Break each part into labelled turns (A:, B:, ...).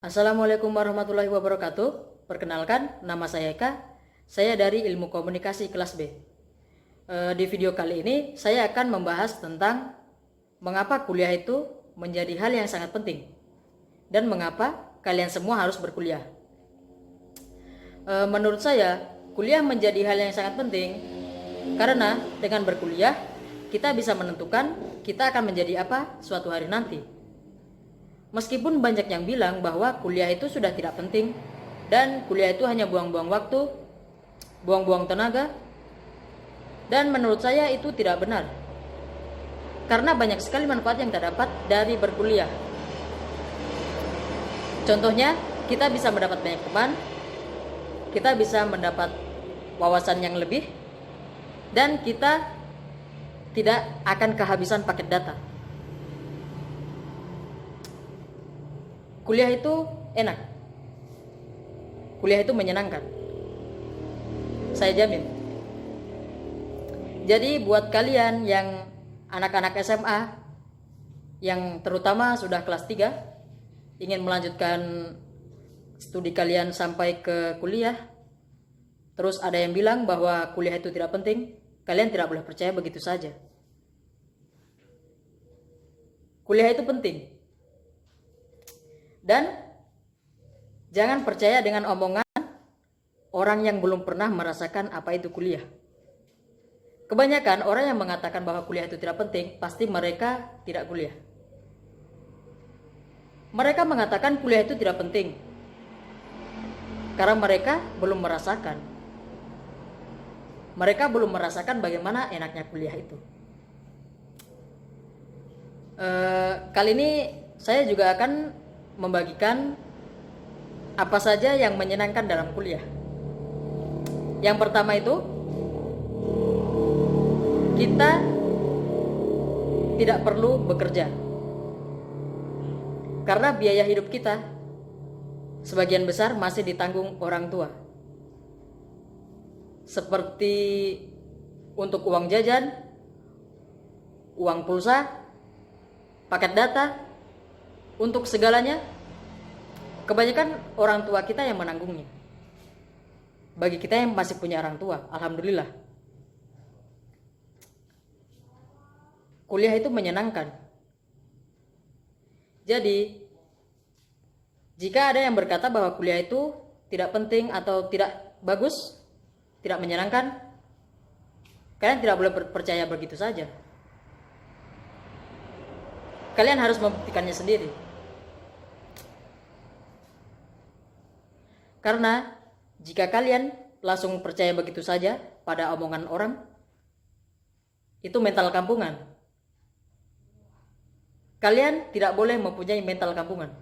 A: Assalamualaikum warahmatullahi wabarakatuh. Perkenalkan, nama saya Eka. Saya dari Ilmu Komunikasi kelas B. Di video kali ini saya akan membahas tentang mengapa kuliah itu menjadi hal yang sangat penting dan mengapa kalian semua harus berkuliah. Menurut saya, kuliah menjadi hal yang sangat penting karena dengan berkuliah kita bisa menentukan kita akan menjadi apa suatu hari nanti. Meskipun banyak yang bilang bahwa kuliah itu sudah tidak penting dan kuliah itu hanya buang-buang waktu, buang-buang tenaga, dan menurut saya itu tidak benar. Karena banyak sekali manfaat yang terdapat dari berkuliah. Contohnya, kita bisa mendapat banyak teman, kita bisa mendapat wawasan yang lebih, dan kita tidak akan kehabisan paket data. Kuliah itu enak. Kuliah itu menyenangkan. Saya jamin. Jadi buat kalian yang anak-anak SMA yang terutama sudah kelas 3 ingin melanjutkan studi kalian sampai ke kuliah, terus ada yang bilang bahwa kuliah itu tidak penting, kalian tidak boleh percaya begitu saja. Kuliah itu penting. Dan jangan percaya dengan omongan orang yang belum pernah merasakan apa itu kuliah. Kebanyakan orang yang mengatakan bahwa kuliah itu tidak penting, pasti mereka tidak kuliah. Mereka mengatakan kuliah itu tidak penting karena mereka belum merasakan. Mereka belum merasakan bagaimana enaknya kuliah itu. Kali ini saya juga akan membagikan apa saja yang menyenangkan dalam kuliah. Yang pertama itu, kita tidak perlu bekerja. Karena biaya hidup kita sebagian besar masih ditanggung orang tua. Seperti untuk uang jajan, uang pulsa, paket data, untuk segalanya, kebanyakan orang tua kita yang menanggungnya. Bagi kita yang masih punya orang tua, alhamdulillah. Kuliah itu menyenangkan. Jadi, jika ada yang berkata bahwa kuliah itu tidak penting atau tidak bagus, tidak menyenangkan, kalian tidak boleh percaya begitu saja. Kalian harus membuktikannya sendiri. Karena jika kalian langsung percaya begitu saja pada omongan orang, itu mental kampungan. Kalian tidak boleh mempunyai mental kampungan.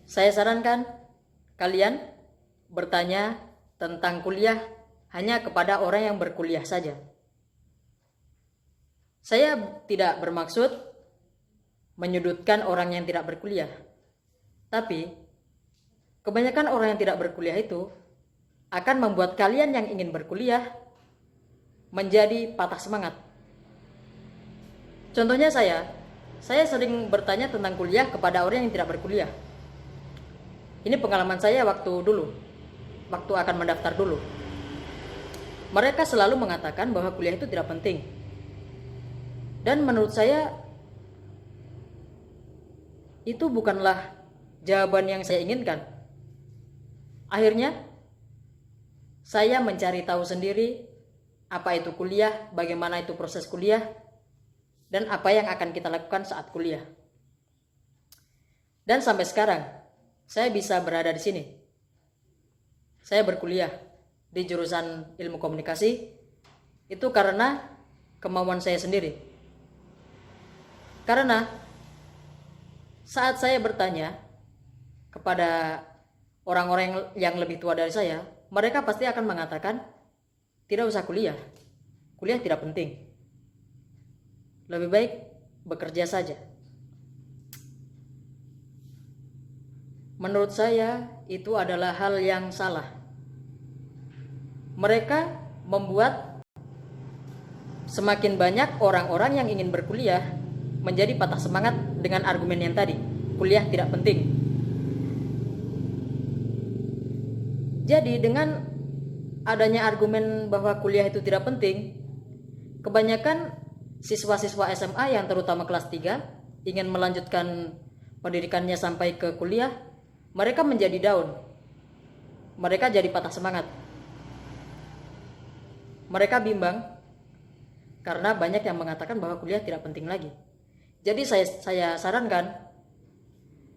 A: Saya sarankan kalian bertanya tentang kuliah hanya kepada orang yang berkuliah saja. Saya tidak bermaksud menyudutkan orang yang tidak berkuliah. Tapi, kebanyakan orang yang tidak berkuliah itu akan membuat kalian yang ingin berkuliah menjadi patah semangat. Contohnya saya sering bertanya tentang kuliah kepada orang yang tidak berkuliah. Ini pengalaman saya waktu akan mendaftar dulu. Mereka selalu mengatakan bahwa kuliah itu tidak penting. Dan menurut saya, itu bukanlah jawaban yang saya inginkan. Akhirnya, saya mencari tahu sendiri apa itu kuliah, bagaimana itu proses kuliah, dan apa yang akan kita lakukan saat kuliah. Dan sampai sekarang, saya bisa berada di sini. Saya berkuliah di jurusan ilmu komunikasi, itu karena kemauan saya sendiri. Karena saat saya bertanya kepada orang-orang yang lebih tua dari saya, mereka pasti akan mengatakan, tidak usah kuliah. Kuliah tidak penting. Lebih baik bekerja saja. Menurut saya, itu adalah hal yang salah. Mereka membuat semakin banyak orang-orang yang ingin berkuliah menjadi patah semangat dengan argumen yang tadi, kuliah tidak penting. Jadi dengan adanya argumen bahwa kuliah itu tidak penting, kebanyakan siswa-siswa SMA yang terutama kelas 3 ingin melanjutkan pendidikannya sampai ke kuliah, mereka menjadi down. Mereka jadi patah semangat. Mereka bimbang karena banyak yang mengatakan bahwa kuliah tidak penting lagi. Jadi saya sarankan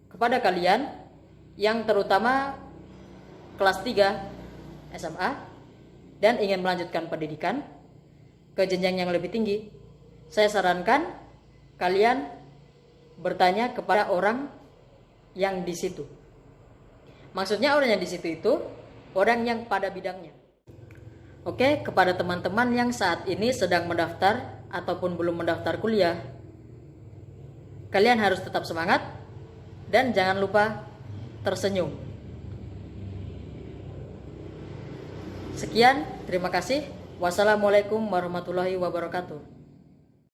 A: kepada kalian yang terutama kelas 3 SMA dan ingin melanjutkan pendidikan ke jenjang yang lebih tinggi, saya sarankan kalian bertanya kepada orang yang di situ. Maksudnya orang yang di situ itu orang yang pada bidangnya. Oke, kepada teman-teman yang saat ini sedang mendaftar ataupun belum mendaftar kuliah, kalian harus tetap semangat dan jangan lupa tersenyum. Sekian, terima kasih. Wassalamualaikum warahmatullahi wabarakatuh.